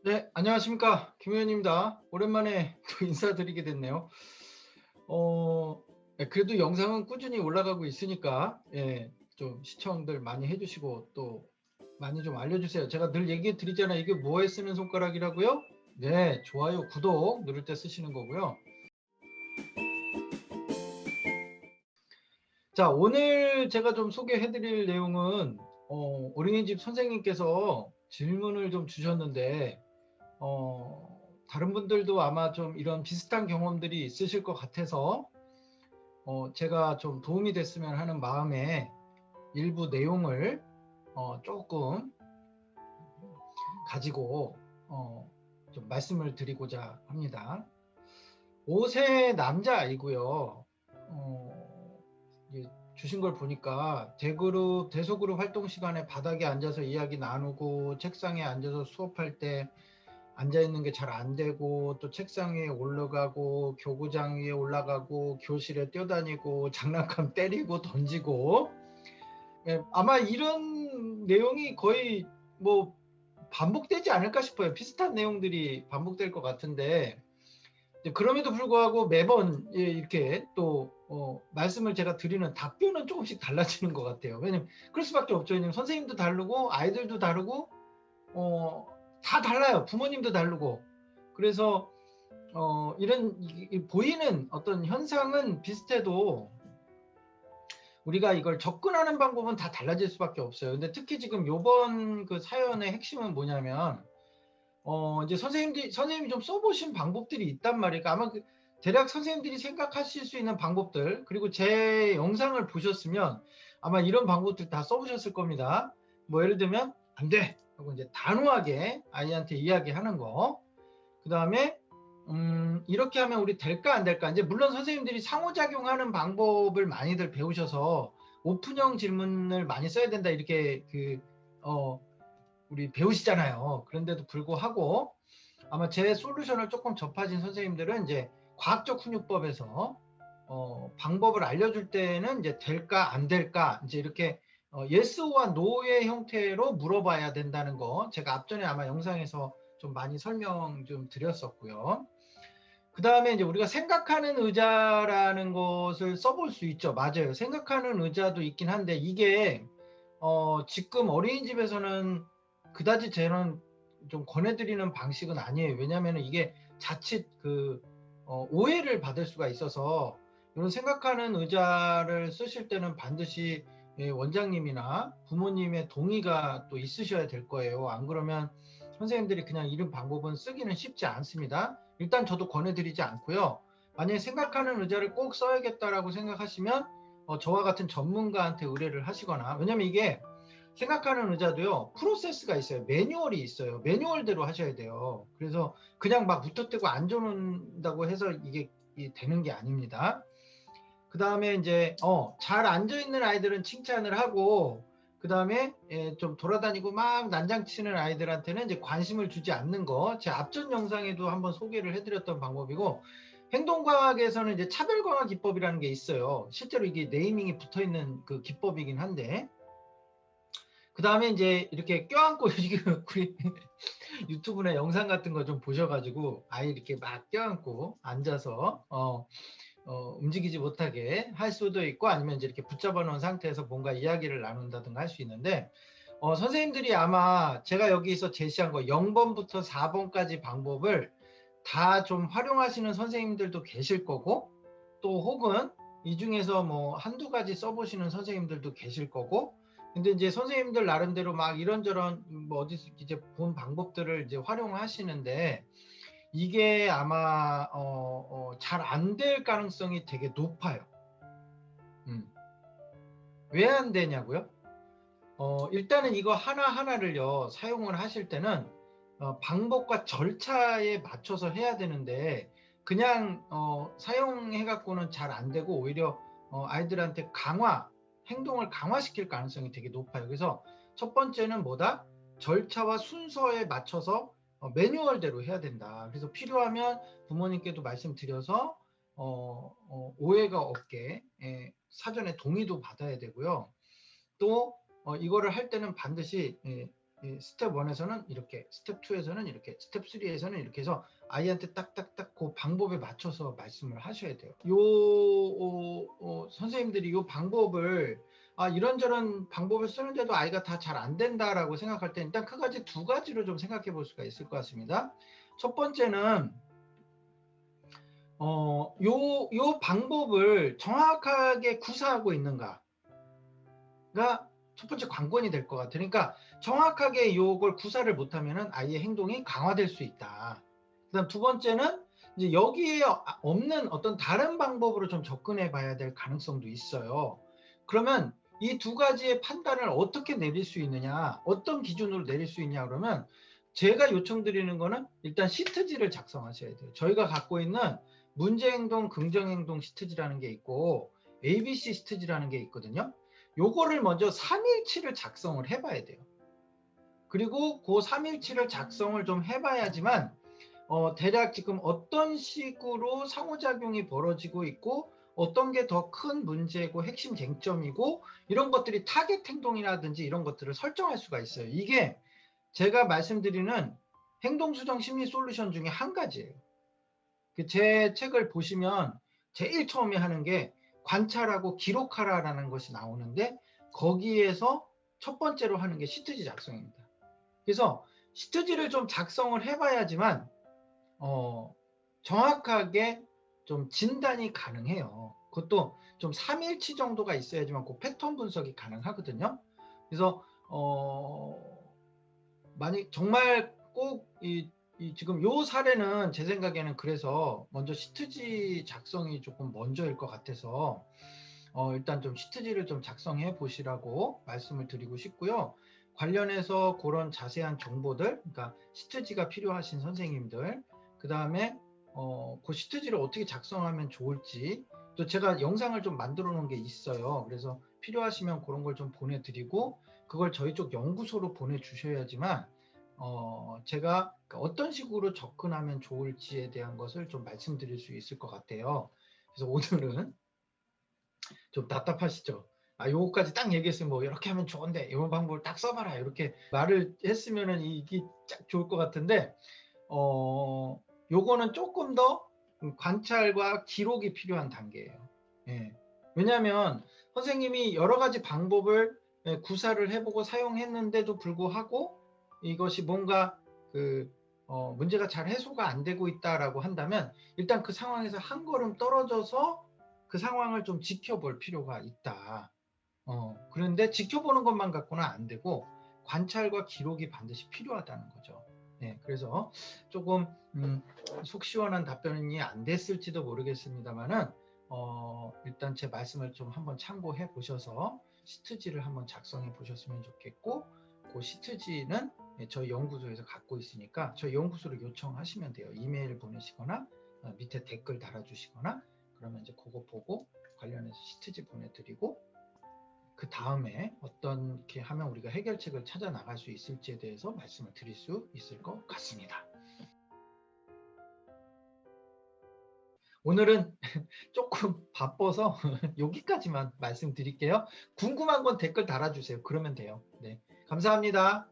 네, 안녕하십니까. 김 의원입니다. 오랜만에 또 인사드리게 됐네요. 네, 그래도 영상은 꾸준히 올라가고 있으니까, 예, 좀 시청들 많이 해주시고, 또 많이 좀 알려주세요. 제가 늘 얘기해 드리잖아요. 이게 뭐에 쓰는 손가락이라고요? 네, 좋아요, 구독 누를 때 쓰시는 거고요. 자, 오늘 제가 좀 소개해 드릴 내용은, 어린이집 선생님께서 질문을 좀 주셨는데, 다른 분들도 아마 좀 이런 비슷한 경험들이 있으실 것 같아서 제가 좀 도움이 됐으면 하는 마음에 일부 내용을 조금 가지고 좀 말씀을 드리고자 합니다. 5세 남자아이고요. 주신 걸 보니까 대그룹, 대소그룹 활동 시간에 바닥에 앉아서 이야기 나누고 책상에 앉아서 수업할 때 앉아있는 게 잘 안 되고, 또 책상 위에 올라가고 교구장 위에 올라가고 교실에 뛰어다니고 장난감 때리고 던지고, 예, 아마 이런 내용이 거의 뭐 반복되지 않을까 싶어요. 비슷한 내용들이 반복될 것 같은데, 그럼에도 불구하고 매번 이렇게 또 말씀을 제가 드리는 답변은 조금씩 달라지는 것 같아요. 왜냐면 그럴 수밖에 없죠. 왜냐면 선생님도 다르고 아이들도 다르고 어, 다 달라요. 부모님도 다르고. 그래서 이런 보이는 어떤 현상은 비슷해도 우리가 이걸 접근하는 방법은 다 달라질 수밖에 없어요. 근데 특히 지금 요번 그 사연의 핵심은 뭐냐면 이제 선생님이 좀 써보신 방법들이 있단 말이에요. 그러니까 아마 대략 선생님들이 생각하실 수 있는 방법들, 그리고 제 영상을 보셨으면 아마 이런 방법들 다 써보셨을 겁니다. 뭐 예를 들면 안 돼 하고 이제 단호하게 아이한테 이야기하는 거. 그 다음에 이렇게 하면 우리 될까 안 될까. 이제 물론 선생님들이 상호작용하는 방법을 많이들 배우셔서 오픈형 질문을 많이 써야 된다 이렇게 우리 배우시잖아요. 그런데도 불구하고 아마 제 솔루션을 조금 접하신 선생님들은 이제 과학적 훈육법에서 방법을 알려줄 때는 이제 될까 안 될까 이제 이렇게 예스와 노의 형태로 물어봐야 된다는 거 제가 앞전에 아마 영상에서 좀 많이 설명 좀 드렸었고요. 그 다음에 이제 우리가 생각하는 의자라는 것을 써볼 수 있죠. 맞아요. 생각하는 의자도 있긴 한데 이게 지금 어린이집에서는 그다지 저는 좀 권해드리는 방식은 아니에요. 왜냐하면 이게 자칫 오해를 받을 수가 있어서 이런 생각하는 의자를 쓰실 때는 반드시 원장님이나 부모님의 동의가 또 있으셔야 될 거예요. 안 그러면 선생님들이 그냥 이런 방법은 쓰기는 쉽지 않습니다. 일단 저도 권해드리지 않고요. 만약에 생각하는 의자를 꼭 써야겠다라고 생각하시면 저와 같은 전문가한테 의뢰를 하시거나, 왜냐면 이게 생각하는 의자도요 프로세스가 있어요. 매뉴얼이 있어요. 매뉴얼대로 하셔야 돼요. 그래서 그냥 막 무턱대고 앉아놓는다고 해서 이게 되는 게 아닙니다. 그 다음에 이제 잘 앉아있는 아이들은 칭찬을 하고, 그 다음에 좀 돌아다니고 막 난장치는 아이들한테는 이제 관심을 주지 않는 거, 제 앞전 영상에도 한번 소개를 해드렸던 방법이고, 행동과학에서는 이제 차별과학 기법이라는 게 있어요. 실제로 이게 네이밍이 붙어있는 그 기법이긴 한데, 그 다음에 이제 이렇게 껴안고 지금 우리 유튜브나 영상 같은 거 좀 보셔가지고 아이 이렇게 막 껴안고 앉아서 움직이지 못하게 할 수도 있고, 아니면 이제 이렇게 붙잡아 놓은 상태에서 뭔가 이야기를 나눈다든가 할 수 있는데, 선생님들이 아마 제가 여기서 제시한 거 0번부터 4번까지 방법을 다 좀 활용하시는 선생님들도 계실 거고, 또 혹은 이 중에서 뭐 한두 가지 써보시는 선생님들도 계실 거고, 근데 이제 선생님들 나름대로 막 이런저런 뭐 어디서 이제 본 방법들을 이제 활용하시는데, 이게 아마 잘 안 될 가능성이 되게 높아요. 왜 안 되냐고요? 일단은 이거 하나하나를요 사용을 하실 때는 방법과 절차에 맞춰서 해야 되는데, 그냥 사용해 갖고는 잘 안 되고 오히려 아이들한테 행동을 강화시킬 가능성이 되게 높아요. 그래서 첫 번째는 뭐다? 절차와 순서에 맞춰서 매뉴얼대로 해야 된다. 그래서 필요하면 부모님께도 말씀드려서 오해가 없게 사전에 동의도 받아야 되고요. 또 이거를 할 때는 반드시 스텝 1에서는 이렇게, 스텝 2에서는 이렇게, 스텝 3에서는 이렇게 해서 아이한테 딱딱딱 그 방법에 맞춰서 말씀을 하셔야 돼요. 선생님들이 이 방법을 이런저런 방법을 쓰는데도 아이가 다 잘 안 된다라고 생각할 때 일단 크게 두 가지로 좀 생각해 볼 수가 있을 것 같습니다. 첫 번째는 요 방법을 정확하게 구사하고 있는가가 첫 번째 관건이 될 것 같아요. 그러니까 정확하게 요걸 구사를 못하면은 아이의 행동이 강화될 수 있다. 그다음 두 번째는 이제 여기에 없는 어떤 다른 방법으로 좀 접근해 봐야 될 가능성도 있어요. 그러면 이 두 가지의 판단을 어떻게 내릴 수 있느냐, 어떤 기준으로 내릴 수 있냐 그러면 제가 요청드리는 거는 일단 시트지를 작성하셔야 돼요. 저희가 갖고 있는 문제행동, 긍정행동 시트지라는 게 있고 ABC 시트지라는 게 있거든요. 요거를 먼저 3일치를 작성을 해봐야 돼요. 그리고 그 3일치를 작성을 좀 해봐야지만 대략 지금 어떤 식으로 상호작용이 벌어지고 있고 어떤 게 더 큰 문제고 핵심 쟁점이고 이런 것들이 타겟 행동이라든지 이런 것들을 설정할 수가 있어요. 이게 제가 말씀드리는 행동수정 심리 솔루션 중에 한 가지예요. 제 책을 보시면 제일 처음에 하는 게 관찰하고 기록하라라는 것이 나오는데 거기에서 첫 번째로 하는 게 시트지 작성입니다. 그래서 시트지를 좀 작성을 해봐야지만 정확하게 좀 진단이 가능해요. 그것도 좀 3일치 정도가 있어야지만 그 패턴 분석이 가능하거든요. 그래서 만약 정말 꼭 지금 요 사례는 제 생각에는 그래서 먼저 시트지 작성이 조금 먼저일 것 같아서 일단 좀 시트지를 좀 작성해 보시라고 말씀을 드리고 싶고요. 관련해서 그런 자세한 정보들, 그러니까 시트지가 필요하신 선생님들, 그 다음에 그 시트지를 어떻게 작성하면 좋을지 또 제가 영상을 좀 만들어 놓은 게 있어요. 그래서 필요하시면 그런 걸 좀 보내드리고 그걸 저희 쪽 연구소로 보내주셔야지만 제가 어떤 식으로 접근하면 좋을지에 대한 것을 좀 말씀드릴 수 있을 것 같아요. 그래서 오늘은 좀 답답하시죠? 요거까지 딱 얘기했으면 뭐 이렇게 하면 좋은데 이런 방법을 딱 써봐라 이렇게 말을 했으면은 이게 딱 좋을 것 같은데 요거는 조금 더 관찰과 기록이 필요한 단계예요. 예. 왜냐하면 선생님이 여러 가지 방법을 구사를 해보고 사용했는데도 불구하고 이것이 뭔가 문제가 잘 해소가 안 되고 있다라고 한다면 일단 그 상황에서 한 걸음 떨어져서 그 상황을 좀 지켜볼 필요가 있다. 그런데 지켜보는 것만 갖고는 안 되고 관찰과 기록이 반드시 필요하다는 거죠. 네, 그래서 조금 속 시원한 답변이 안 됐을지도 모르겠습니다만은 일단 제 말씀을 좀 한번 참고해 보셔서 시트지를 한번 작성해 보셨으면 좋겠고 그 시트지는 저희 연구소에서 갖고 있으니까 저희 연구소로 요청하시면 돼요. 이메일 보내시거나 밑에 댓글 달아주시거나 그러면 이제 그거 보고 관련해서 시트지 보내드리고 그 다음에 어떻게 하면 우리가 해결책을 찾아 나갈 수 있을지에 대해서 말씀을 드릴 수 있을 것 같습니다. 오늘은 조금 바빠서 여기까지만 말씀드릴게요. 궁금한 건 댓글 달아주세요. 그러면 돼요. 네, 감사합니다.